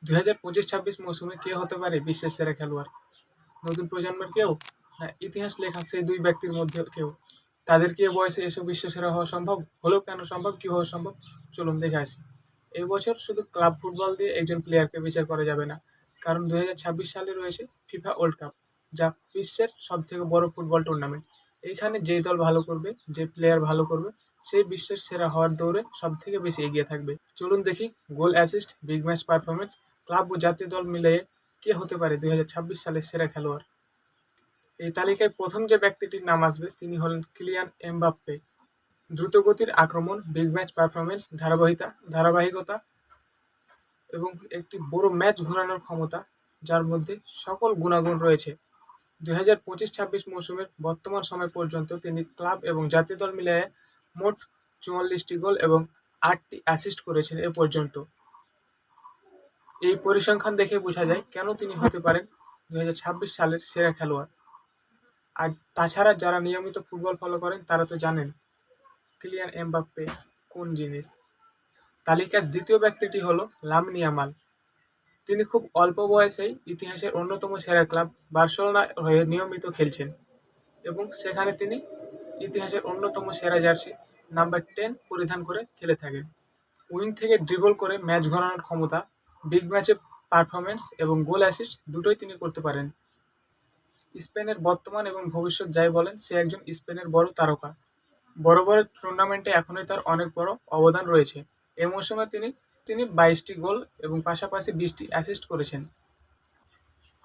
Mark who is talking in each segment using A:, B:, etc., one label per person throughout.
A: 2025-26 মৌসুমে কে হতে পারে বিশ্বের সেরা খেলোয়াড়? নতুন প্রজন্মের কেউ, না ইতিহাস লেখা সেই দুই ব্যক্তির মধ্যে কেউ? তাদের কি এ বয়সে এসব বিশ্বসেরা হওয়া সম্ভব? হলেও কেন সম্ভব, কিভাবে সম্ভব, চলুন দেখে আসি। এই বছর শুধু ক্লাব ফুটবল দিয়ে একজন প্লেয়ারকে বিচার করা যাবে না, কারণ 2026 সালে রয়েছে ফিফা ওয়ার্ল্ড কাপ, যা বিশ্বের সব থেকে বড় ফুটবল টুর্নামেন্ট। এইখানে যেই দল ভালো করবে, যে প্লেয়ার ভালো করবে, সেই বিশ্বের সেরা হওয়ার দৌড়ে সব থেকে বেশি এগিয়ে থাকবে। চলুন দেখি goal, assist, big match performance, club ও জাতীয় দল মিলিয়ে কে হতে পারে 2026 সালের সেরা খেলোয়াড়। এই তালিকায় প্রথম যে ব্যক্তিটির নাম আসবে তিনি হলেন কিলিয়ান এমবাপ্পে। দ্রুতগতির আক্রমণ, বিগ ম্যাচ পারফরমেন্স, ধারাবাহিকতা এবং একটি বড় ম্যাচ ঘোরানোর ক্ষমতা, যার মধ্যে সকল গুণাগুণ রয়েছে। 2025-26 মৌসুমের বর্তমান সময় পর্যন্ত তিনি ক্লাব এবং জাতীয় দল মিলিয়ে মোট 44টি গোল এবং 8টি অ্যাসিস্ট করেছেন এ পর্যন্ত। এই পরিসংখ্যান দেখে বোঝা যায় কেন তিনি হতে পারেন 2026 সালের সেরা খেলোয়াড়। আর তাছাড়া যারা নিয়মিত ফুটবল ফলো করেন তারা তো জানেন কিলিয়ান এমবাপ্পে কোন জিনিস। তালিকার দ্বিতীয় ব্যক্তিটি হলো লামিন ইয়ামাল। তিনি খুব অল্প বয়সেই ইতিহাসের অন্যতম সেরা ক্লাব বার্সেলোনা হয়ে নিয়মিত খেলছেন এবং সেখানে তিনি ইতিহাসের অন্যতম সেরা জার্সি নাম্বার 10 পরিধান করে খেলে থাকেন। উইং থেকে ড্রিবল করে ম্যাচ ঘোরানোর ক্ষমতা, বিগ ম্যাচে পারফরমেন্স এবং গোল অ্যাসিস্ট দুটোই তিনি করতে পারেন। স্পেনের বর্তমান এবং ভবিষ্যৎ যাই বলেন, সে একজন স্পেনের বড় তারকা। বড় বড় টুর্নামেন্টে এখনই তার অনেক বড় অবদান রয়েছে। এ মৌসুমে তিনি 22টি গোল এবং পাশাপাশি 20টি অ্যাসিস্ট করেছেন।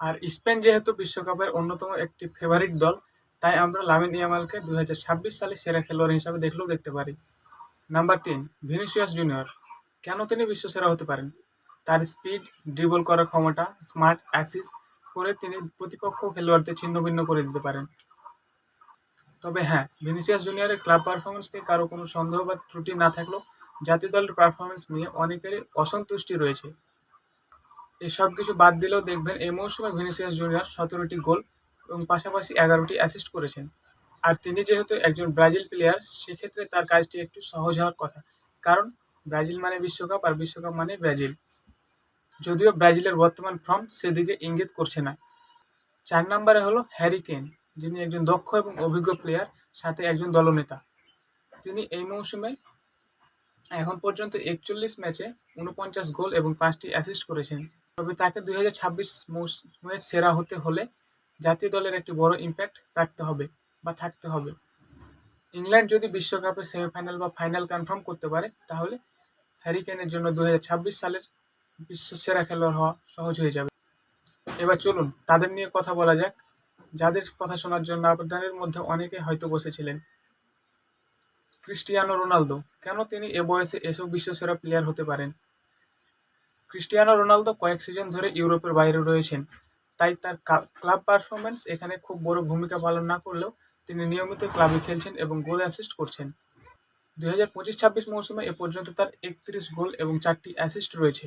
A: আর স্পেন যেহেতু বিশ্বকাপের অন্যতম একটি ফেভারিট দল, তাই আমরা লামিন ইয়ামালকে 2026 সালে সেরা খেলোয়াড় হিসাবে দেখলেও দেখতে পারি। Number 3, Vinicius junior. কেন তিনি বিশ্বসেরা হতে পারেন? তার স্পিড, ড্রিবল করার ক্ষমতা, স্মার্ট অ্যাসিস্ট করে তিনি প্রতিপক্ষ খেলোয়াড়দের ছিন্নভিন্ন করে দিতে পারেন। তবে হ্যাঁ, ভিনিসিয়াস জুনিয়রের ক্লাব পারফরমেন্স নিয়ে কারো কোনো সন্দেহ বা ত্রুটি না থাকলেও জাতীয় দলের পারফরমেন্স নিয়ে অনেকেরই অসন্তুষ্টি রয়েছে। এসব কিছু বাদ দিলেও দেখবেন এই মৌসুমে ভিনিসিয়াস জুনিয়র 17টি গোল এবং পাশাপাশি 11টি অ্যাসিস্ট করেছেন। আর তিনি যেহেতু একজন ব্রাজিল প্লেয়ার, সেক্ষেত্রে তার কাজটি একটু সহজ হওয়ার কথা, কারণ ব্রাজিল মানে বিশ্বকাপ আর বিশ্বকাপ মানে ব্রাজিল। যদিও ব্রাজিলের বর্তমান ফর্ম সেদিকে ইঙ্গিত করছে না। 4 নম্বরে হলো হ্যারি কেন, যিনি একজন দক্ষ এবং অভিজ্ঞ প্লেয়ার, সাথে একজন দলনেতা। তিনি এই মৌসুমে এখন পর্যন্ত 41 ম্যাচে 49 গোল এবং 5টি অ্যাসিস্ট করেছেন। তবে তাকে 2026 মৌসুমের সেরা হতে হলে জাতীয় দলের একটি বড় ইম্প্যাক্ট রাখতে হবে বা থাকতে হবে। ইংল্যান্ড যদি বিশ্বকাপের সেমিফাইনাল বা ফাইনাল কনফার্ম করতে পারে, তাহলে হ্যারি কেনের জন্য 2026 সালের বিশ্ব সেরা খেলোয়াড় হওয়া সহজ হয়ে যাবে। এবার চলুন তাদের নিয়ে কথা বলা যাক, যাদের কথা শোনার জন্য আপনাদের মধ্যে অনেকে হয়তো বসেছিলেন। Cristiano Ronaldo. কেন তিনি এ বয়সে এসব বিশ্বসেরা প্লেয়ার হতে পারেন? ক্রিস্টিয়ানো রোনালদো কয়েক সিজন ধরে ইউরোপের বাইরে রয়েছেন, তাই তার ক্লাব পারফরমেন্স এখানে খুব বড় ভূমিকা পালন না করলেও তিনি নিয়মিত ক্লাবে খেলছেন এবং গোল অ্যাসিস্ট করছেন। 2025-26 মৌসুমে এ পর্যন্ত তার 31 গোল এবং 4টি অ্যাসিস্ট রয়েছে।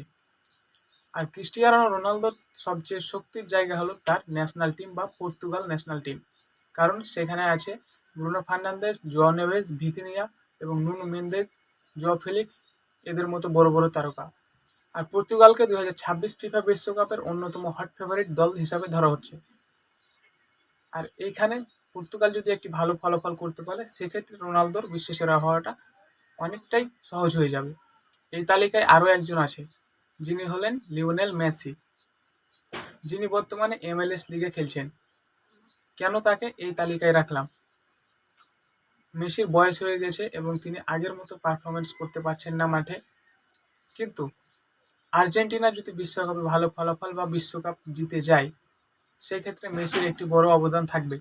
A: আর ক্রিস্টিয়ানো রোনালদোর সবচেয়ে শক্তির জায়গা হলো তার ন্যাশনাল টিম বা পর্তুগাল ন্যাশনাল টিম, কারণ সেখানে আছে ব্রুনো ফার্নান্দেজ, জোয়াও নেভেজ, ভিতিনিয়া এবং নুনো মেন্দেজ, জোয়াও ফেলিক্স, এদের মতো বড় বড় তারকা। আর পর্তুগালকে 2026 ফিফা বিশ্বকাপের অন্যতম হট ফেভারিট দল হিসাবে ধরা হচ্ছে। আর এইখানে পর্তুগাল যদি একটি ভালো ফলাফল করতে পারে, সেক্ষেত্রে রোনালদোর বিশ্বসেরা হওয়াটা অনেকটাই সহজ হয়ে যাবে। এই তালিকায় আরও একজন আছে, যিনি হলেন লিওনেল মেসি, যিনি বর্তমানে MLS লিগে খেলছেন। কেন তাকে এই তালিকায় রাখলাম? মেসির বয়স হয়ে গেছে এবং তিনি আগের মতো পারফরমেন্স করতে পারছেন না মাঠে, কিন্তু আর্জেন্টিনা যদি বিশ্বকাপে ভালো ফলাফল বা বিশ্বকাপ জিতে যায়, সেক্ষেত্রে মেসির একটি বড় অবদান থাকবে।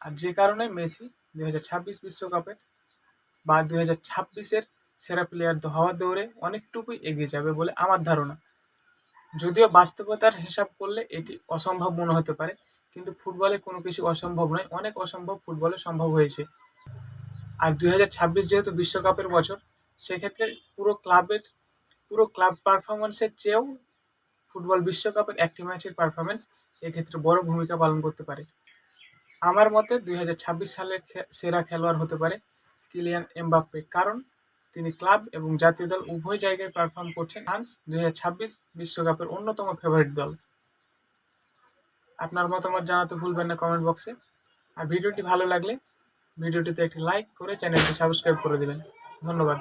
A: আর যে কারণে মেসি 2026 বিশ্বকাপে বা 2026-এর সেরা প্লেয়ার হওয়ার দৌড়ে অনেকটুকুই এগিয়ে যাবে বলে আমার ধারণা। যদিও বাস্তবতার হিসাব করলে এটি অসম্ভব মনে হতে পারে, কিন্তু ফুটবলে কোনো কিছু অসম্ভব নয়, অনেক অসম্ভব ফুটবলে সম্ভব হয়েছে। আর 2026 যেহেতু বিশ্বকাপের বছর, সেক্ষেত্রে পুরো ক্লাব পারফরমেন্সের চেয়েও ফুটবল বিশ্বকাপের একটি ম্যাচের পারফরমেন্স এক্ষেত্রে বড় ভূমিকা পালন করতে পারে। আমার মতে 2026 সালের সেরা খেলোয়াড় হতে পারে কিলিয়ান এমবাপ্পে, কারণ তিনি ক্লাব এবং জাতীয় দল উভয় জায়গায় পারফর্ম করছেন। ফ্রান্স 2026 বিশ্বকাপের অন্যতম ফেভারিট দল। আপনার মতামত জানাতে ভুলবেন না কমেন্ট বক্সে। আর ভিডিওটি ভালো লাগলে ভিডিওটিতে একটি লাইক করে চ্যানেলটি সাবস্ক্রাইব করে দিবেন। ধন্যবাদ।